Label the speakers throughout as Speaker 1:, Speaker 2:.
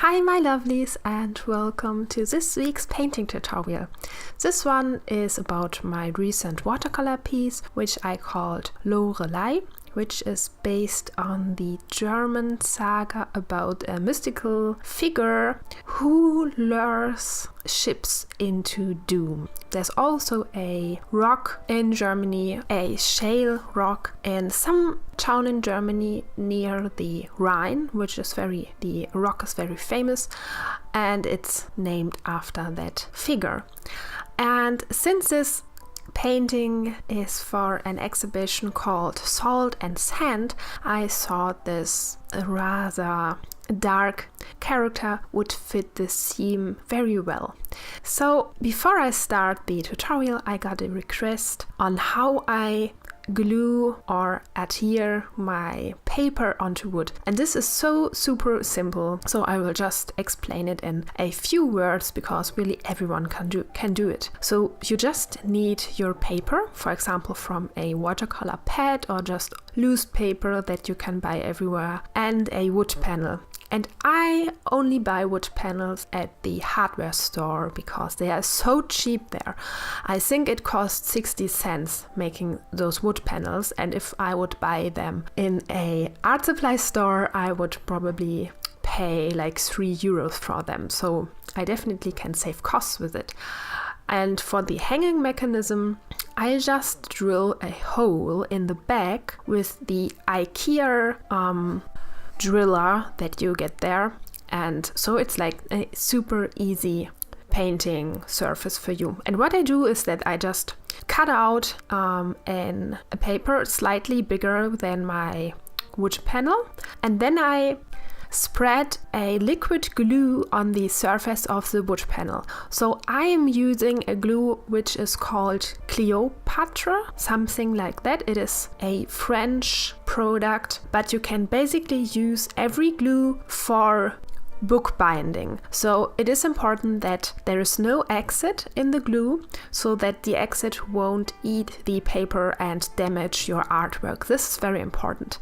Speaker 1: Hi my lovelies and welcome to this week's painting tutorial. This one is about my recent watercolor piece which I called Loreley, which is based on the German saga about a mystical figure who lures ships into doom. There's also a rock in Germany, a shale rock in some town in Germany near the Rhine, the rock is very famous and it's named after that figure. And since this painting is for an exhibition called Salt and Sand, I thought this rather dark character would fit this theme very well. So before I start the tutorial, I got a request on how I glue or adhere my paper onto wood, and this is so super simple, so I will just explain it in a few words because really everyone can do it. So you just need your paper, for example from a watercolor pad or just loose paper that you can buy everywhere, and a wood panel. And I only buy wood panels at the hardware store because they are so cheap there. I think it costs 60 cents making those wood panels, and if I would buy them in a art supply store, I would probably pay like €3 for them. So I definitely can save costs with it. And for the hanging mechanism, I just drill a hole in the back with the IKEA driller that you get there, and so it's like a super easy painting surface for you. And what I do is that I just cut out a paper slightly bigger than my wood panel, and then I spread a liquid glue on the surface of the wood panel. So I am using a glue which is called Cleopatra, something like that. It is a French product, but you can basically use every glue for book binding. So it is important that there is no exit in the glue so that the exit won't eat the paper and damage your artwork. This is very important.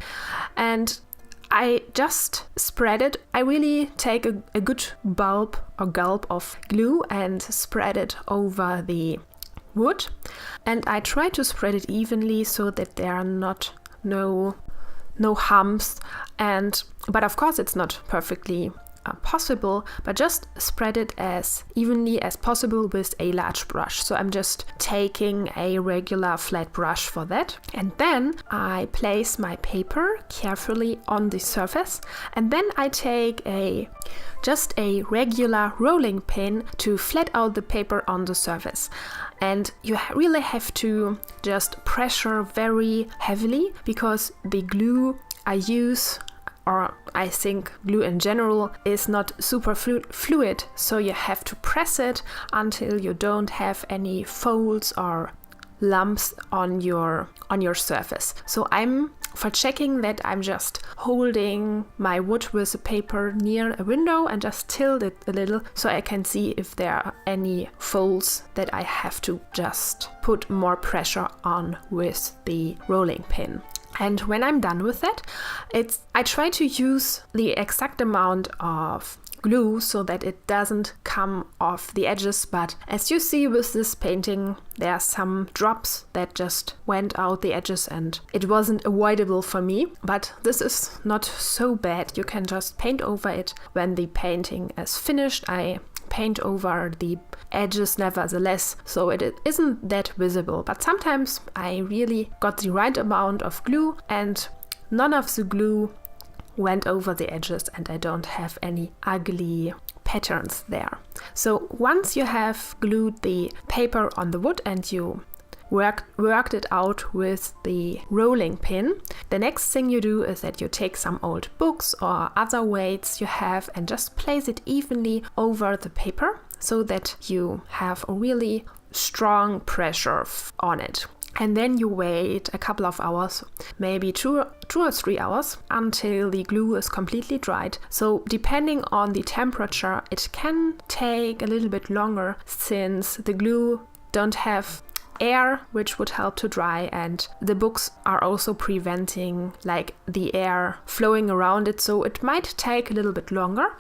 Speaker 1: And I just spread it. I really take a good gulp of glue and spread it over the wood. And I try to spread it evenly so that there are no humps. But of course it's not perfectly possible, but just spread it as evenly as possible with a large brush. So I'm just taking a regular flat brush for that, and then I place my paper carefully on the surface, and then I take just a regular rolling pin to flat out the paper on the surface. And you really have to just pressure very heavily because the glue I use, or I think glue in general, is not super fluid, so you have to press it until you don't have any folds or lumps on your surface. So for checking that, I'm just holding my wood with the paper near a window and just tilt it a little so I can see if there are any folds that I have to just put more pressure on with the rolling pin. And when I'm done with that, I try to use the exact amount of glue so that it doesn't come off the edges. But as you see with this painting, there are some drops that just went out the edges and it wasn't avoidable for me. But this is not so bad. You can just paint over it when the painting is finished. I paint over the edges nevertheless, so it isn't that visible. But sometimes I really got the right amount of glue and none of the glue went over the edges and I don't have any ugly patterns there. So once you have glued the paper on the wood and you worked it out with the rolling pin, the next thing you do is that you take some old books or other weights you have and just place it evenly over the paper so that you have a really strong pressure on it. And then you wait a couple of hours, maybe two or 3 hours, until the glue is completely dried. So depending on the temperature, it can take a little bit longer since the glue don't have air, which would help to dry, and the books are also preventing like the air flowing around it, so it might take a little bit longer.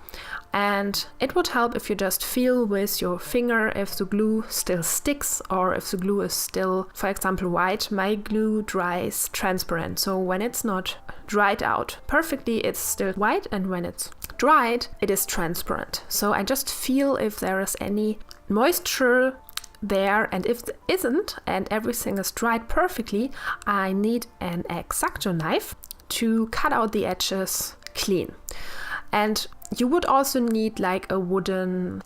Speaker 1: And it would help if you just feel with your finger if the glue still sticks or if the glue is still, for example, white. My glue dries transparent, so when it's not dried out perfectly, it's still white, and when it's dried, it is transparent. So I just feel if there is any moisture there, and if there isn't and everything is dried perfectly, I need an X-Acto knife to cut out the edges clean. And you would also need like a wooden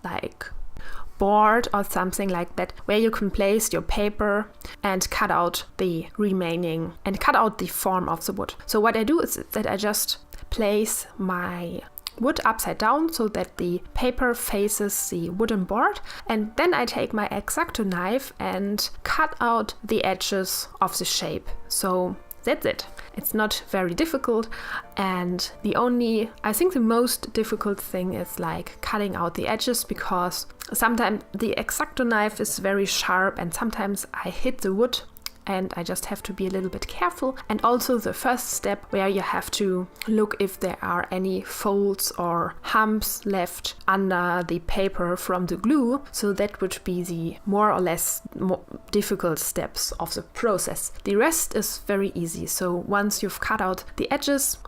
Speaker 1: board or something like that where you can place your paper and cut out the remaining and cut out the form of the wood. So what I do is that I just place my wood upside down so that the paper faces the wooden board, and then I take my X-Acto knife and cut out the edges of the shape. So that's it. It's not very difficult, and I think the most difficult thing is like cutting out the edges, because sometimes the X-Acto knife is very sharp and sometimes I hit the wood and I just have to be a little bit careful. And also the first step where you have to look if there are any folds or humps left under the paper from the glue. So that would be the more or less more difficult steps of the process. The rest is very easy. So once you've cut out the edges,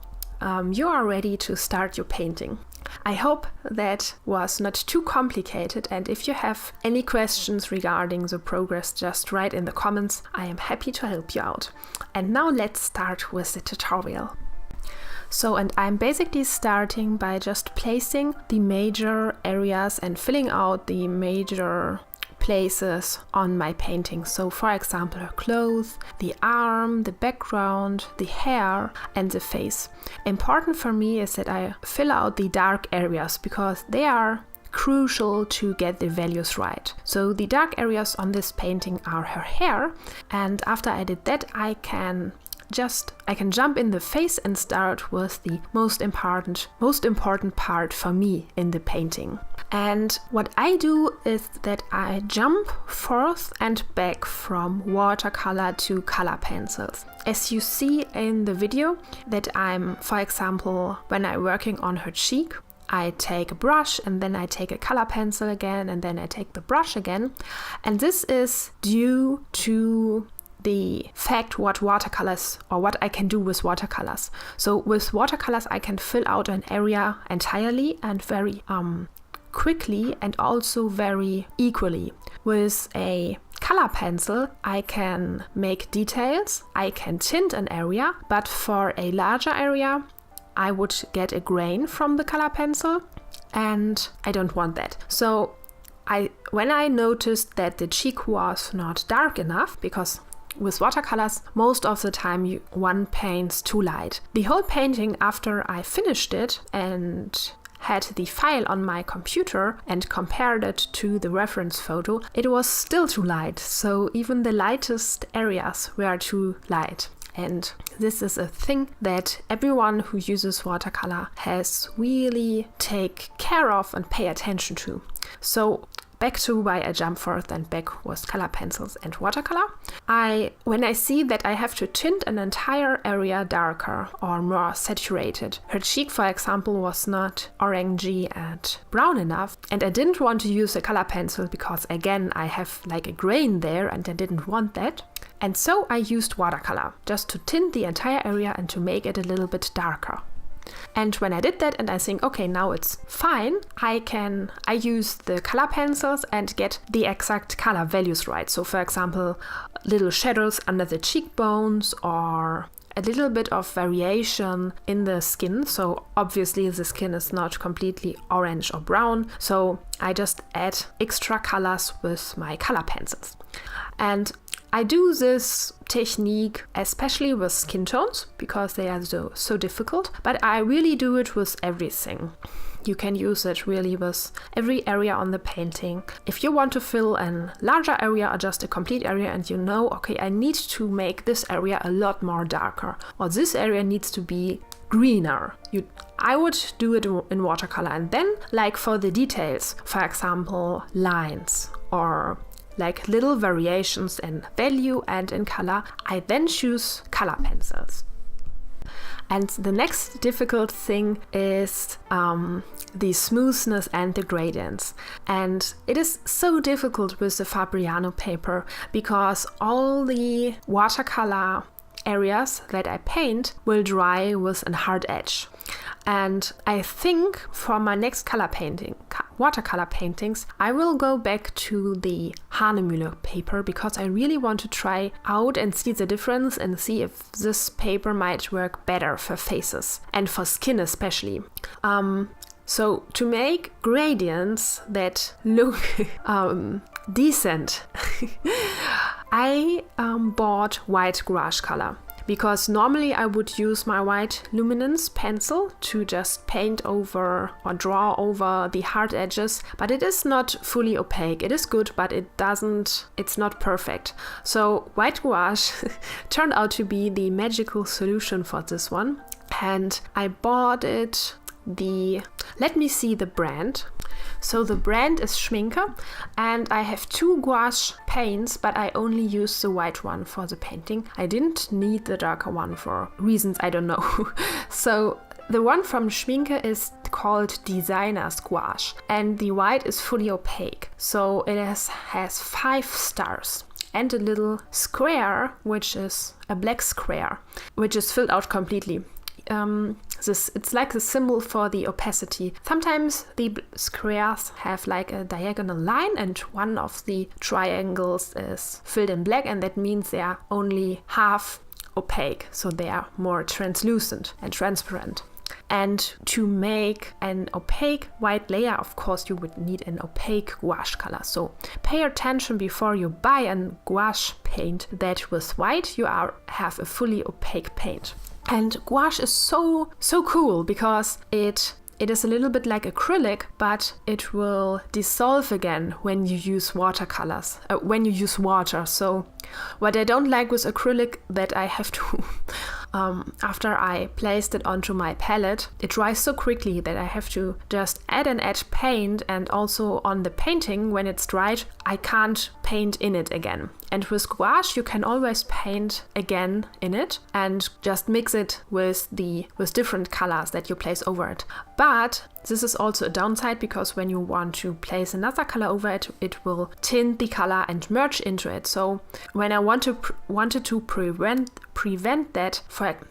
Speaker 1: you are ready to start your painting. I hope that was not too complicated, and if you have any questions regarding the progress, just write in the comments. I am happy to help you out. And now let's start with the tutorial. So, and I'm basically starting by just placing the major areas and filling out the major places on my painting. So for example, her clothes, the arm, the background, the hair and the face. Important for me is that I fill out the dark areas because they are crucial to get the values right. So the dark areas on this painting are her hair, and after I did that, I can jump in the face and start with the most important part for me in the painting. And what I do is that I jump forth and back from watercolor to color pencils. As you see in the video, that I'm, for example, when I'm working on her cheek, I take a brush and then I take a color pencil again and then I take the brush again. And this is due to the fact what watercolors or what I can do with watercolors. So with watercolors I can fill out an area entirely and very quickly and also very equally. With a color pencil I can make details, I can tint an area, but for a larger area I would get a grain from the color pencil and I don't want that. So when I noticed that the cheek was not dark enough, because with watercolors, most of the time one paints too light. The whole painting, after I finished it and had the file on my computer and compared it to the reference photo, it was still too light. So even the lightest areas were too light. And this is a thing that everyone who uses watercolor has really take care of and pay attention to. So back to why I jump forth and back with color pencils and watercolor. When I see that I have to tint an entire area darker or more saturated, her cheek, for example, was not orangey and brown enough, and I didn't want to use a color pencil because, again, I have like a grain there and I didn't want that. And so I used watercolor just to tint the entire area and to make it a little bit darker. And when I did that and I think, okay, now it's fine, I use the color pencils and get the exact color values right. So for example, little shadows under the cheekbones or a little bit of variation in the skin. So obviously the skin is not completely orange or brown. So I just add extra colors with my color pencils. And I do this technique especially with skin tones because they are so difficult, but I really do it with everything. You can use it really with every area on the painting. If you want to fill a larger area or just a complete area and you know, okay, I need to make this area a lot more darker, or this area needs to be greener. I would do it in watercolor, and then like for the details, for example, lines or like little variations in value and in color, I then choose color pencils. And the next difficult thing is the smoothness and the gradients. And it is so difficult with the Fabriano paper because all the watercolor areas that I paint will dry with a hard edge. And I think for my next watercolor paintings, I will go back to the Hahnemühle paper because I really want to try out and see the difference and see if this paper might work better for faces and for skin especially. So to make gradients that look decent, I bought white gouache color. Because normally I would use my white luminance pencil to just paint over or draw over the hard edges, but it is not fully opaque. It is good, but it's not perfect. So white gouache turned out to be the magical solution for this one. And I bought it let me see the brand. So the brand is Schminke, and I have 2 gouache paints, but I only use the white one for the painting. I didn't need the darker one for reasons I don't know. So the one from Schminke is called Designer's Gouache, and the white is fully opaque. So it has 5 stars. And a little square, which is a black square, which is filled out completely. It's like the symbol for the opacity. Sometimes the squares have like a diagonal line and one of the triangles is filled in black, and that means they are only half opaque, so they are more translucent and transparent. And to make an opaque white layer, of course, you would need an opaque gouache color. So pay attention before you buy a gouache paint that with white you have a fully opaque paint. And gouache is so cool because it is a little bit like acrylic, but it will dissolve again when you use watercolors, when you use water. So what I don't like with acrylic, that I have to, after I placed it onto my palette, it dries so quickly that I have to just add an edge paint, and also on the painting, when it's dried, I can't paint in it again. And with gouache, you can always paint again in it and just mix it with different colors that you place over it. But this is also a downside, because when you want to place another color over it, it will tint the color and merge into it. So when I wanted to prevent that,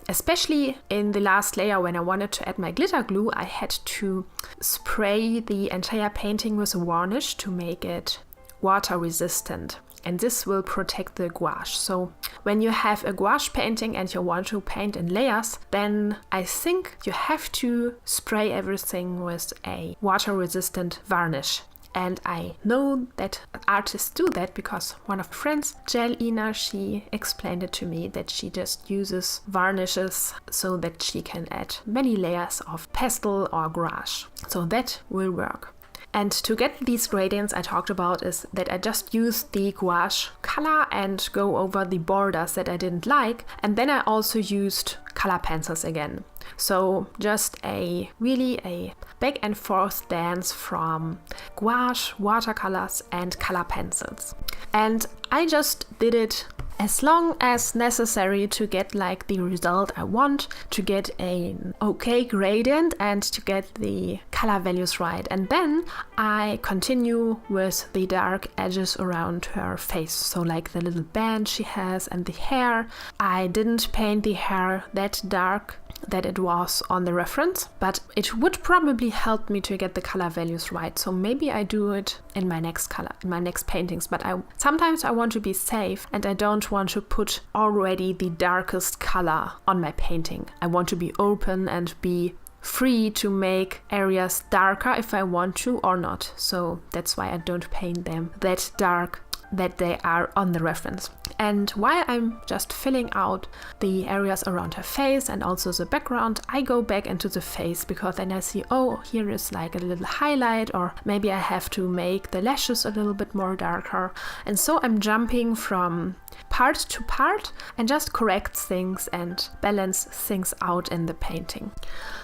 Speaker 1: especially in the last layer when I wanted to add my glitter glue, I had to spray the entire painting with a varnish to make it water resistant. And this will protect the gouache. So when you have a gouache painting and you want to paint in layers, then I think you have to spray everything with a water-resistant varnish. And I know that artists do that because one of my friends, Jelina, she explained it to me that she just uses varnishes so that she can add many layers of pastel or gouache. So that will work. And to get these gradients I talked about is that I just use the gouache color and go over the borders that I didn't like. And then I also used color pencils again. So just really a back and forth dance from gouache, watercolors and color pencils. And I just did it as long as necessary to get like the result I want, to get an okay gradient and to get the color values right. And then I continue with the dark edges around her face. So like the little band she has and the hair. I didn't paint the hair that dark that it was on the reference, but it would probably help me to get the color values right. So maybe I do it in my next paintings, but sometimes I want to be safe and I don't want to put already the darkest color on my painting. I want to be open and be free to make areas darker if I want to or not. So that's why I don't paint them that dark that they are on the reference. And while I'm just filling out the areas around her face and also the background, I go back into the face, because then I see, oh, here is like a little highlight, or maybe I have to make the lashes a little bit more darker. And so I'm jumping from part to part and just correct things and balance things out in the painting.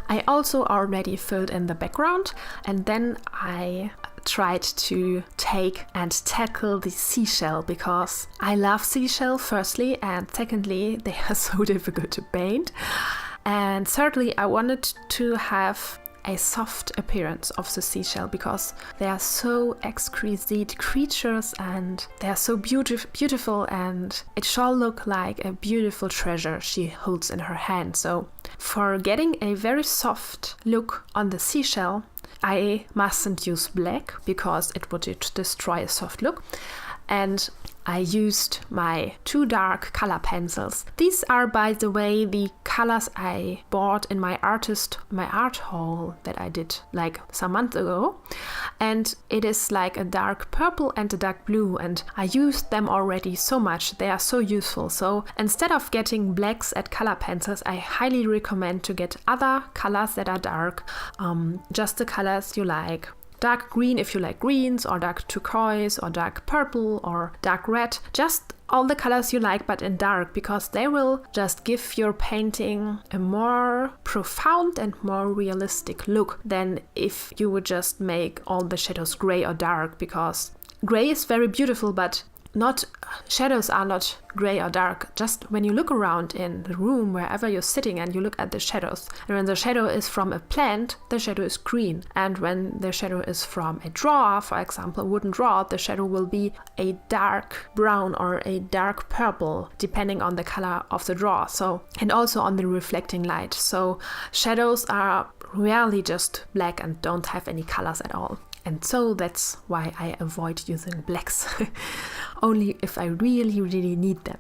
Speaker 1: I also already filled in the background, and then I tried to take and tackle the seashell, because I love seashell firstly, and secondly they are so difficult to paint. And thirdly, I wanted to have a soft appearance of the seashell because they are so exquisite creatures and they are so beautiful, and it shall look like a beautiful treasure she holds in her hand. So for getting a very soft look on the seashell, I mustn't use black because it would destroy a soft look. And I used my 2 dark color pencils. These are, by the way, the colors I bought in my art haul that I did like some months ago. And it is like a dark purple and a dark blue, and I used them already so much. They are so useful. So instead of getting blacks at color pencils, I highly recommend to get other colors that are dark, just the colors you like. Dark green if you like greens, or dark turquoise, or dark purple, or dark red. Just all the colors you like, but in dark, because they will just give your painting a more profound and more realistic look than if you would just make all the shadows gray or dark, because gray is very beautiful, but shadows are not gray or dark. Just when you look around in the room, wherever you're sitting, and you look at the shadows, and when the shadow is from a plant, the shadow is green. And when the shadow is from a drawer, for example, a wooden drawer, the shadow will be a dark brown or a dark purple, depending on the color of the drawer. So, and also on the reflecting light. So shadows are rarely just black and don't have any colors at all. And so that's why I avoid using blacks, only if I really, really need them.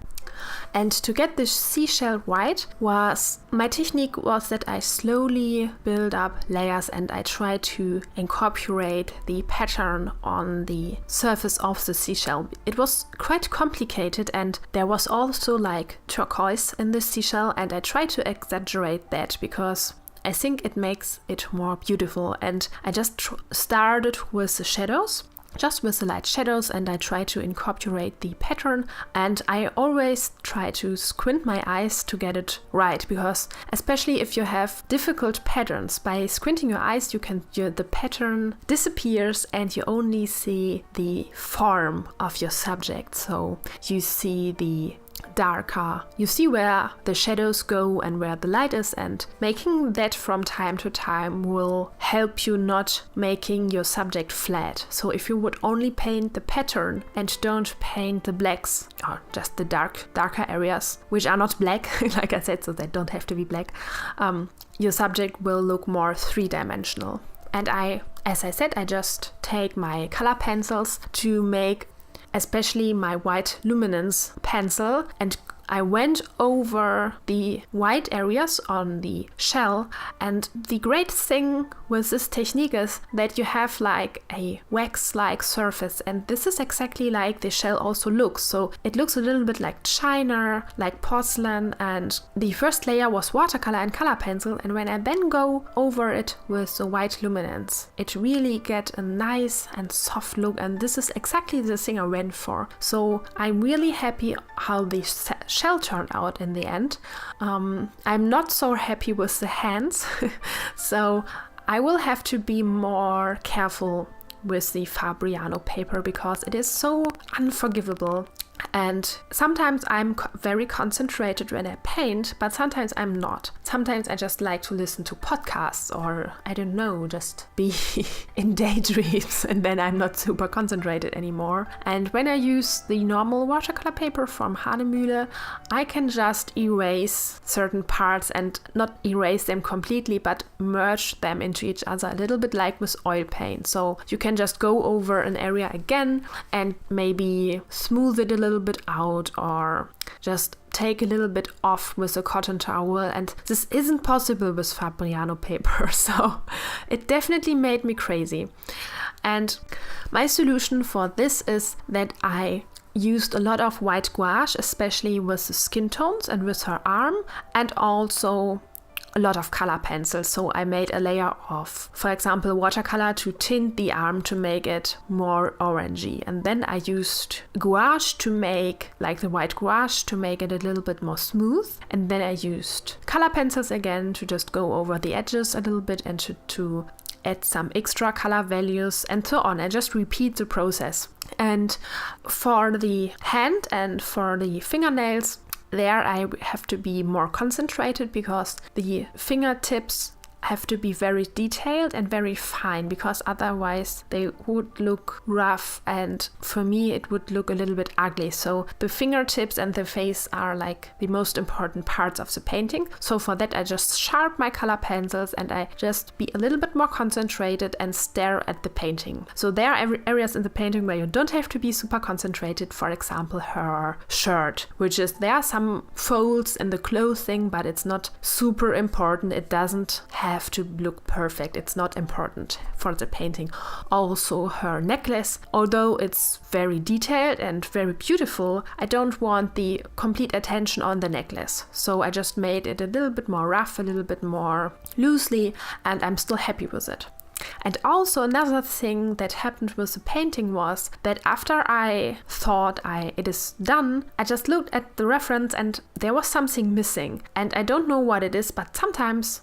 Speaker 1: And to get the seashell white, my technique was that I slowly build up layers and I try to incorporate the pattern on the surface of the seashell. It was quite complicated, and there was also like turquoise in the seashell, and I tried to exaggerate that because I think it makes it more beautiful. And I just started with the shadows, just with the light shadows, and I try to incorporate the pattern. And I always try to squint my eyes to get it right, because especially if you have difficult patterns, by squinting your eyes the pattern disappears and you only see the form of your subject. So you see the darker, you see where the shadows go and where the light is, and making that from time to time will help you not making your subject flat. So if you would only paint the pattern and don't paint the blacks, or just the darker areas, which are not black, like I said, so they don't have to be black, your subject will look more three-dimensional. And as I said, I just take my color pencils to make especially my white luminance pencil, and I went over the white areas on the shell. And the great thing with this technique is that you have like a wax-like surface, and this is exactly like the shell also looks. So it looks a little bit like china, like porcelain, and the first layer was watercolor and color pencil, and when I then go over it with the white luminance, it really gets a nice and soft look, and this is exactly the thing I went for. So I'm really happy how the shell turned out in the end. I'm not so happy with the hands, so I will have to be more careful with the Fabriano paper because it is so unforgivable. And sometimes I'm very concentrated when I paint, but sometimes I'm not. Sometimes I just like to listen to podcasts, or I don't know, just be in daydreams, and then I'm not super concentrated anymore. And when I use the normal watercolor paper from Hanemühle, I can just erase certain parts, and not erase them completely, but merge them into each other, a little bit like with oil paint. So you can just go over an area again and maybe smooth it a little bit out, or just take a little bit off with a cotton towel, and this isn't possible with Fabriano paper, so it definitely made me crazy. And my solution for this is that I used a lot of white gouache, especially with the skin tones and with her arm, and also a lot of color pencils. So I made a layer of, for example, watercolor to tint the arm to make it more orangey. And then I used gouache to make, like the white gouache, to make it a little bit more smooth. And then I used color pencils again to just go over the edges a little bit and to add some extra color values and so on. I just repeat the process. And for the hand and for the fingernails, there I have to be more concentrated because the fingertips have to be very detailed and very fine, because otherwise they would look rough, and for me it would look a little bit ugly. So the fingertips and the face are like the most important parts of the painting. So for that I just sharpen my color pencils and I just be a little bit more concentrated and stare at the painting. So there are areas in the painting where you don't have to be super concentrated. For example, her shirt, which is, there are some folds in the clothing, but it's not super important. It doesn't have to look perfect. It's not important for the painting. Also her necklace, although it's very detailed and very beautiful, I don't want the complete attention on the necklace. So I just made it a little bit more rough, a little bit more loosely, and I'm still happy with it. And also another thing that happened with the painting was that after I thought it is done, I just looked at the reference and there was something missing. And I don't know what it is, but sometimes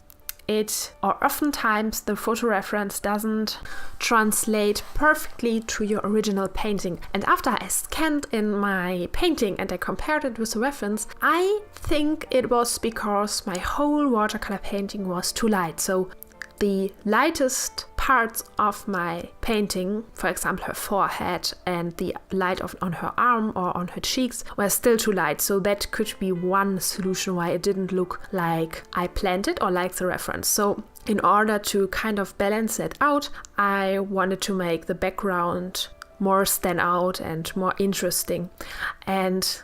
Speaker 1: oftentimes the photo reference doesn't translate perfectly to your original painting. And after I scanned in my painting and I compared it with the reference, I think it was because my whole watercolor painting was too light. So the lightest parts of my painting, for example her forehead and the light on her arm or on her cheeks, were still too light. So that could be one solution why it didn't look like I planned it or like the reference. So in order to kind of balance it out, I wanted to make the background more stand out and more interesting. And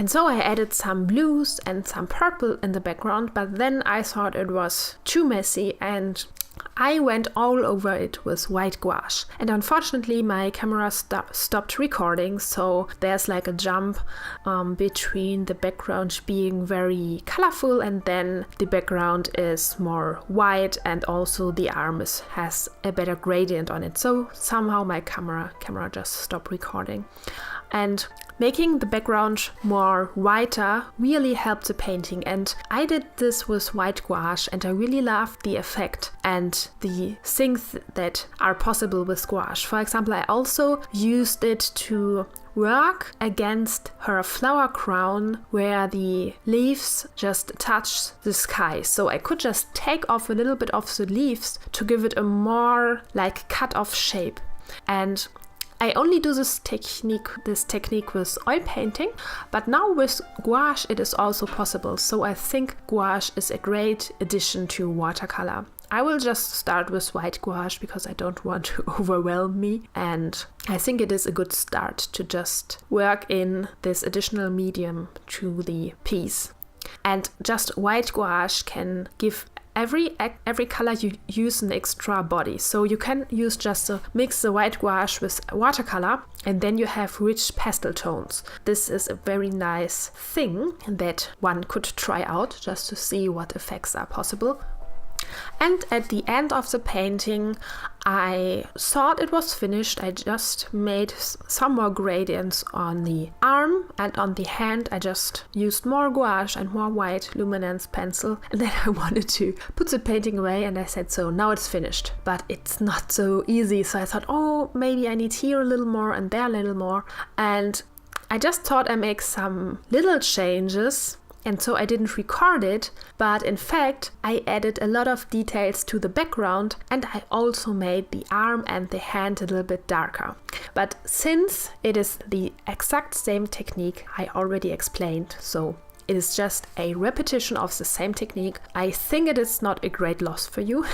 Speaker 1: so I added some blues and some purple in the background, but then I thought it was too messy and I went all over it with white gouache. And unfortunately my camera stopped recording, so there's like a jump between the background being very colorful and then the background is more white, and also the arm has a better gradient on it. So somehow my camera just stopped recording. And making the background more whiter really helped the painting, and I did this with white gouache and I really loved the effect and the things that are possible with gouache. For example, I also used it to work against her flower crown where the leaves just touch the sky. So I could just take off a little bit of the leaves to give it a more like cut off shape. And I only do this technique with oil painting, but now with gouache it is also possible. So I think gouache is a great addition to watercolor. I will just start with white gouache because I don't want to overwhelm me, and I think it is a good start to just work in this additional medium to the piece. And just white gouache can give every color you use an extra body. So you can use just mix the white gouache with watercolor and then you have rich pastel tones. This is a very nice thing that one could try out just to see what effects are possible. And at the end of the painting, I thought it was finished. I just made some more gradients on the arm, and on the hand I just used more gouache and more white luminance pencil. And then I wanted to put the painting away and I said, so now it's finished. But it's not so easy. So I thought, oh, maybe I need here a little more and there a little more. And I just thought I make some little changes. And so I didn't record it, but in fact I added a lot of details to the background, and I also made the arm and the hand a little bit darker. But since it is the exact same technique I already explained, so it is just a repetition of the same technique, I think it is not a great loss for you.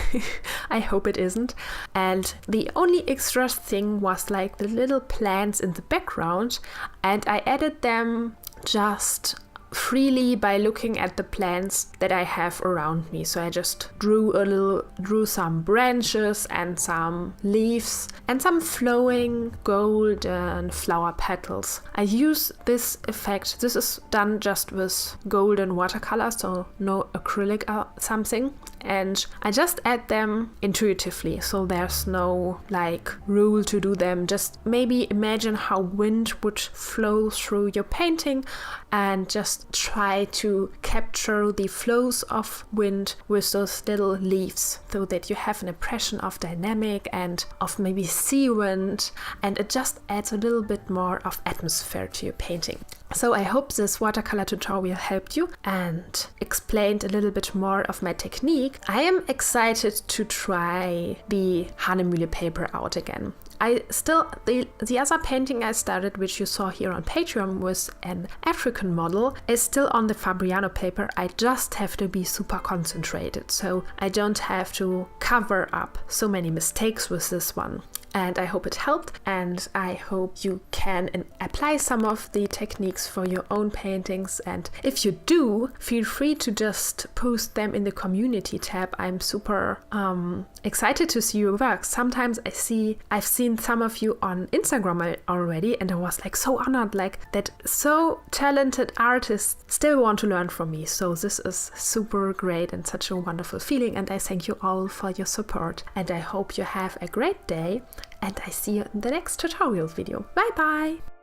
Speaker 1: I hope it isn't. And the only extra thing was like the little plants in the background, and I added them just freely by looking at the plants that I have around me. So I just drew some branches and some leaves and some flowing golden flower petals. I use this effect. This is done just with golden watercolor, so no acrylic or something. And I just add them intuitively, so there's no like rule to do them. Just maybe imagine how wind would flow through your painting and just try to capture the flows of wind with those little leaves so that you have an impression of dynamic and of maybe sea wind, and it just adds a little bit more of atmosphere to your painting. So I hope this watercolor tutorial helped you and explained a little bit more of my technique. I am excited to try the Hanemühle paper out again. The other painting I started, which you saw here on Patreon, was an African model, is still on the Fabriano paper. I just have to be super concentrated, so I don't have to cover up so many mistakes with this one. And I hope it helped, and I hope you can apply some of the techniques for your own paintings. And if you do, feel free to just post them in the community tab. I'm super excited to see your work. Sometimes I've seen some of you on Instagram already, and I was like so honored, like that so talented artists still want to learn from me. So this is super great and such a wonderful feeling, and I thank you all for your support, and I hope you have a great day. And I see you in the next tutorial video. Bye bye!